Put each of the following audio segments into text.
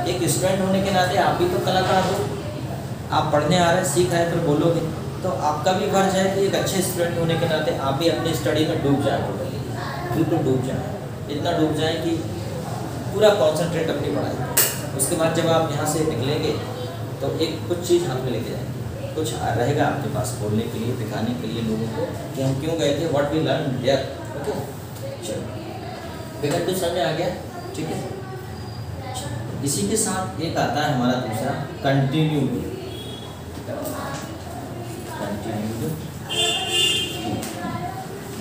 एक स्टूडेंट होने के नाते आप भी तो कलाकार हो, आप पढ़ने आ रहे हैं, सीख रहे, फिर बोलोगे, तो आपका भी फर्ज है कि एक अच्छे स्टूडेंट होने के नाते आप भी अपनी स्टडी में डूब जाए, टोटली बिल्कुल डूब जाए, इतना डूब जाए कि पूरा कॉन्सेंट्रेट अपनी पढ़ाई। उसके बाद जब आप यहाँ से निकलेंगे तो एक कुछ चीज़ हाथ में लेके जाएंगे, कुछ रहेगा आपके पास बोलने के लिए, दिखाने के लिए लोगों को कि हम क्यों गए थे, what we learn there. Okay, चलो बेटा कुछ समझ आ गया? ठीक है, इसी के साथ एक आता है हमारा दूसरा कंटिन्यू। कंटिन्यू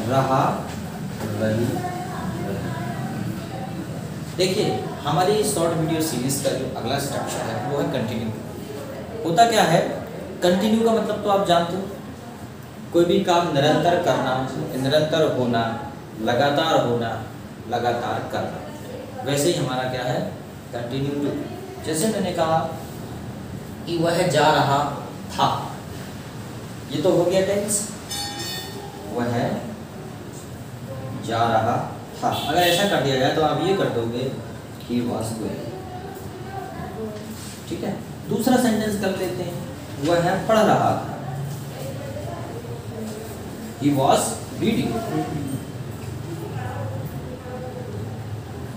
रहा, रही। देखिए हमारी शॉर्ट वीडियो सीरीज का जो अगला स्ट्रक्चर है वो है कंटिन्यू। होता क्या है, कंटिन्यू का मतलब तो आप जानते हो, कोई भी काम निरंतर करना, निरंतर होना, लगातार होना, लगातार करना। वैसे ही हमारा क्या है कंटिन्यू। जैसे मैंने कहा कि वह जा रहा था, ये तो हो गया टेंस, वह जा रहा था। अगर ऐसा कर दिया जाए तो आप ये कर दोगे कि वॉज गोइंग। ठीक है, दूसरा सेंटेंस कर लेते हैं, वह पढ़ रहा था, he was reading।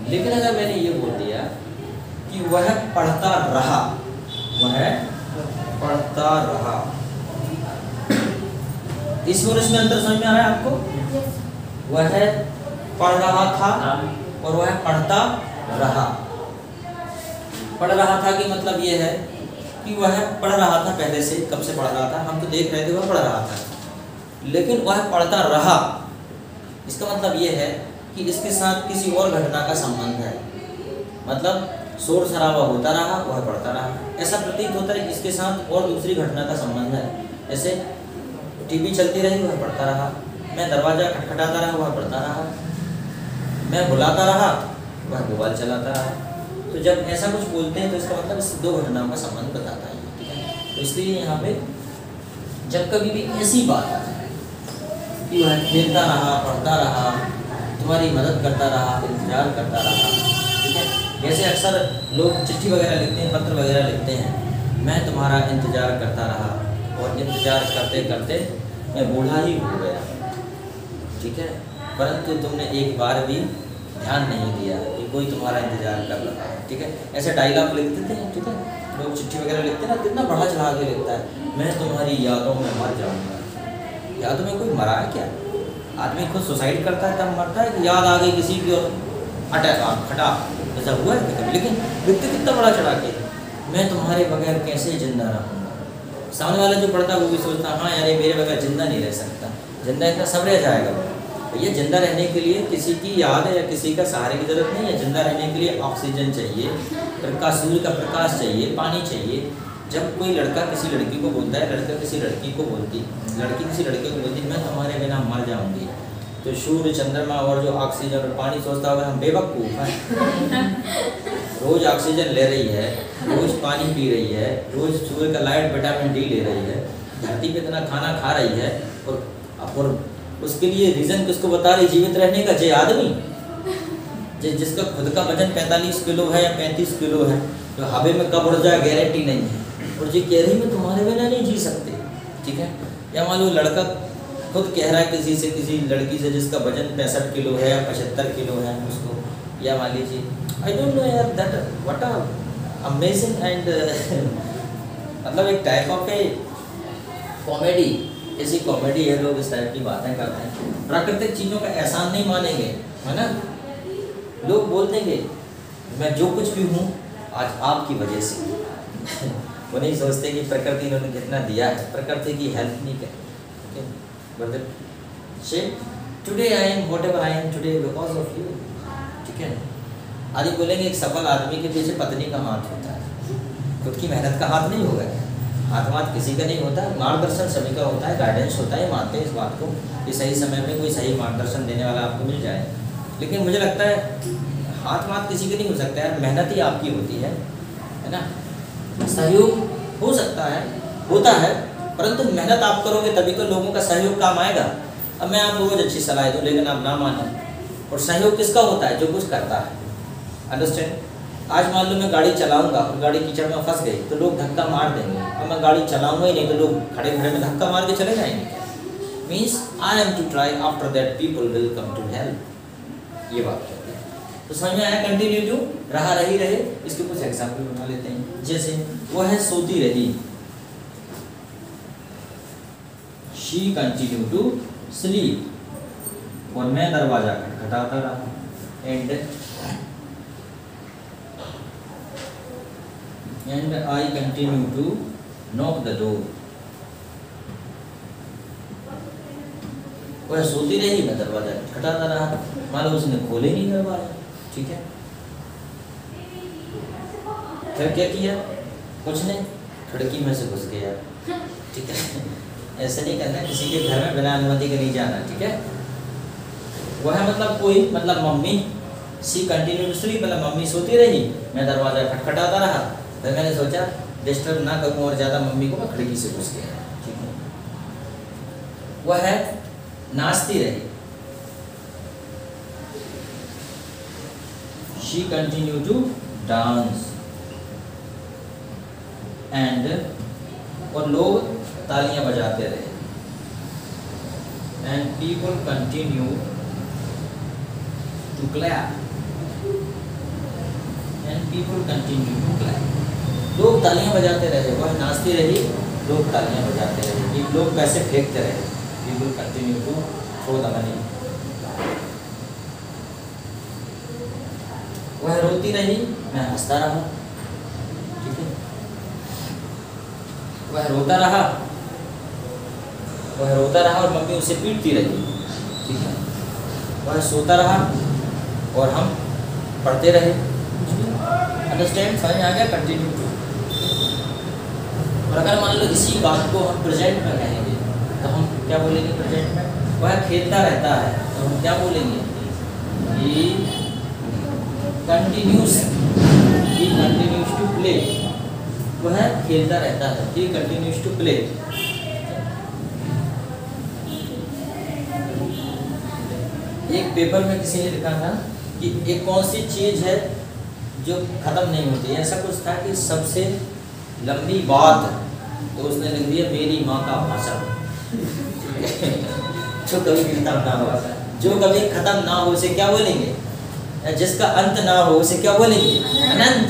लेकिन अगर मैंने ये बोल दिया कि वह पढ़ता रहा, वह पढ़ता रहा, इस और इसमें अंतर समझ में आ रहा है आपको? वह पढ़ रहा था और वह पढ़ता रहा। पढ़ रहा था कि मतलब ये है कि वह पढ़ रहा था, पहले से कब से पढ़ रहा था, हम तो देख रहे थे वह पढ़ रहा था, लेकिन वह पढ़ता रहा। इसका मतलब ये है कि इसके साथ किसी और घटना का संबंध है, मतलब शोर शराबा होता रहा, वह पढ़ता रहा। ऐसा प्रतीत होता है कि इसके साथ और दूसरी घटना का संबंध है, जैसे टीवी चलती रही, वह पढ़ता रहा, मैं दरवाज़ा खटखटाता रहा, वह पढ़ता रहा, मैं बुलाता रहा, वह मोबाइल चलाता रहा। तो जब ऐसा कुछ बोलते हैं तो इसका मतलब इस दो घटनाओं का संबंध बताता है। ठीक है, तो इसलिए यहाँ पे जब कभी भी ऐसी बात आ जाए कि वह खेलता रहा, पढ़ता रहा, तुम्हारी मदद करता रहा, इंतजार करता रहा। ठीक है, जैसे अक्सर लोग चिट्ठी वगैरह लिखते हैं, पत्र वगैरह लिखते हैं, मैं तुम्हारा इंतजार करता रहा और इंतजार करते करते मैं बूढ़ा ही हो गया। ठीक है, परंतु तुमने एक बार भी ध्यान नहीं दिया कि कोई तुम्हारा इंतजार कर रहा है। ठीक है, ऐसे डायलॉग लिख देते हैं। ठीक है, लोग चिट्ठी वगैरह लिखते हैं ना, कितना बढ़ा चढ़ा के लिखता है, मैं तुम्हारी यादों में मर जाऊंगा। यादों में कोई मरा है क्या? आदमी खुद सुसाइड करता है तब मरता है कि याद आ गई किसी की और अटैक खटा, ऐसा हुआ है कभी? लेकिन लिखते कितना बड़ा चढ़ा के, मैं तुम्हारे बगैर कैसे जिंदा रहूँगा। सामने वाला जो पढ़ता है वो भी सोचता हाँ यार ये मेरे बगैर जिंदा नहीं रह सकता, जिंदा इतना सब रह जाएगा। ये जिंदा रहने के लिए किसी की याद या किसी का सहारे की जरूरत नहीं है। जिंदा रहने के लिए ऑक्सीजन चाहिए, प्रकाश, सूर्य का प्रकाश चाहिए, पानी चाहिए। जब कोई लड़का किसी लड़की को बोलता है, लड़का किसी लड़की को बोलती, लड़की किसी लड़के को बोलती मैं तुम्हारे बिना मर जाऊंगी, तो सूर्य, चंद्रमा और जो ऑक्सीजन और पानी सोचता होगा हम बेवकूफ़ हैं। रोज़ ऑक्सीजन ले रही है, रोज़ पानी पी रही है, रोज़ सूर्य का लाइट विटामिन डी ले रही है, धरती पे इतना खाना खा रही है, और उसके लिए रीज़न किसको बता रही जीवित रहने का? जे आदमी जिसका खुद का वजन 45 किलो है या 35 किलो है, जो हवा में कब उड़ जाए गारंटी नहीं है, और जो कह रही मैं तुम्हारे बिना नहीं जी सकते। ठीक है, या मान लो लड़का खुद कह रहा है किसी से, किसी लड़की से जिसका वजन 65 किलो है या 75 किलो है उसको, या मान लीजिए आई डोंट नो यार that what a amazing and मतलब एक टाइप ऑफ ए कॉमेडी, ऐसी कॉमेडी है, लोग इस टाइप की बातें करते हैं। प्राकृतिक चीज़ों का एहसान नहीं मानेंगे, है ना। लोग बोल देंगे मैं जो कुछ भी हूँ आज आपकी वजह से। वो नहीं सोचते कि प्रकृति ने उन्हें कितना दिया है, प्रकृति की हेल्प नहीं करते। Today I am what ever I am today because of you. ठीक है, आदि बोलेंगे एक सफल आदमी के पीछे पत्नी का हाथ होता है, खुद की मेहनत का हाथ नहीं होगा। हाथ वाथ किसी का नहीं होता, मार्गदर्शन सभी का होता है, गाइडेंस होता है। मानते हैं इस बात को कि सही समय में कोई सही मार्गदर्शन देने वाला आपको मिल जाए, लेकिन मुझे लगता है हाथ वाथ किसी का नहीं हो सकता है, मेहनत ही आपकी होती है ना। सहयोग हो सकता है, होता है, परंतु मेहनत आप करोगे तभी तो लोगों का सहयोग काम आएगा। अब मैं आपको रोज अच्छी सलाह दूँ लेकिन आप ना मानो, और सहयोग किसका होता है? जो कुछ करता है। अंडरस्टैंड? आज मान लो मैं गाड़ी चलाऊंगा और गाड़ी कीचड़ में फंस गई तो लोग धक्का मार देंगे, और मैं गाड़ी चलाऊंगा ही नहीं तो लोग खड़े खड़े में धक्का मार के चले जाएंगे क्या? Means I am to try, after that people will come to help. ये बात कहते हैं। तो समझ में आया? कंटिन्यू टू, रहा रही रहे। इसके कुछ एग्जाम्पल बना लेते हैं। जैसे वो है सोती रही, शी कंटिन्यू टू स्लीप, और मैं दरवाजा खटखटाता रहा, and I continue to knock the door. वह सोती रही, मैं दरवाजा खटखटाता रहा, मान लो उसने खोले नहीं दरवाजा, ठीक है। फिर क्या किया? कुछ नहीं, खिड़की में से घुस गया, ठीक है। ऐसे नहीं करना, किसी के घर में बिना अनुमति के नहीं जाना, ठीक है। वह मतलब कोई, मतलब मम्मी, सी कंटिन्यूसली, मतलब मम्मी सोती रही, मैं दरवाजा खटखटाता रहा, फिर मैंने सोचा डिस्टर्ब ना करूं और ज़्यादा मम्मी को, मैं खिड़की से घुस गया, ठीक है। वह है नाचती रही, she continue to dance, and, और लोग तालियां बजाते रहे, and people continue to clap, and people continue to clap. लोग तालियां बजाते रहे, वह नाचती रही, लोग तालियां बजाते रहे, लोग पैसे फेंकते रहे, people continue to throw the money. वह रोती रही, मैं हंसता रहा, ठीक है। वह रोता रहा और मम्मी उसे पीटती रही, ठीक है। वह सोता रहा और हम पढ़ते रहे। अंडरस्टैंड? समझ में आ गया? Continue to. और अगर मान लो इसी बात को हम प्रेजेंट में कहेंगे तो हम क्या बोलेंगे प्रेजेंट में? वह खेलता रहता है तो हम क्या बोलेंगे? He continues to play. वह खेलता रहता है, ही कंटिन्यूज टू प्ले। एक पेपर में किसी ने लिखा था कि एक कौन सी चीज़ है जो ख़त्म नहीं होती। ऐसा कुछ था कि सबसे लंबी बात, तो उसने लिख दिया मेरी माँ का भाषण। जो कभी खत्म ना हो, जो कभी खत्म ना हो उसे क्या बोलेंगे? जिसका अंत ना हो उसे क्या बोलेंगे? अनंत।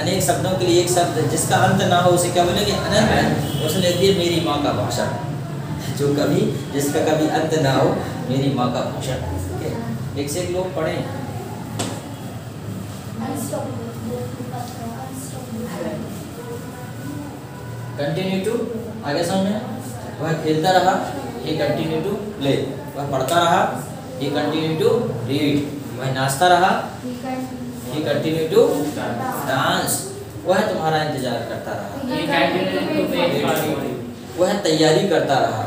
अनेक शब्दों के लिए एक शब्द, जिसका अंत ना हो उसे क्या बोलेंगे? अनंत। उसने लिख दिया मेरी माँ का भाषण, जो कभी, जिसका कभी अंत ना हो, मेरी माँ का भाषण। एक से एक लोग पढ़े। कंटिन्यू टू, आगे समझ में? वह खेलता रहा, he कंटिन्यू टू प्ले। वह पढ़ता रहा, he कंटिन्यू टू रीड। वह नाचता रहा, he कंटिन्यू टू डांस। वह तुम्हारा इंतजार करता रहा, वह तैयारी करता रहा,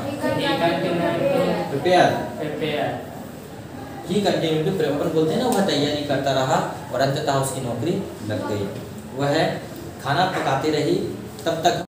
prepare. He continue to prepare बोलते हैं ना, वह तैयारी करता रहा और अंततः उसकी नौकरी लग गई। वह खाना पकाती रही तब तक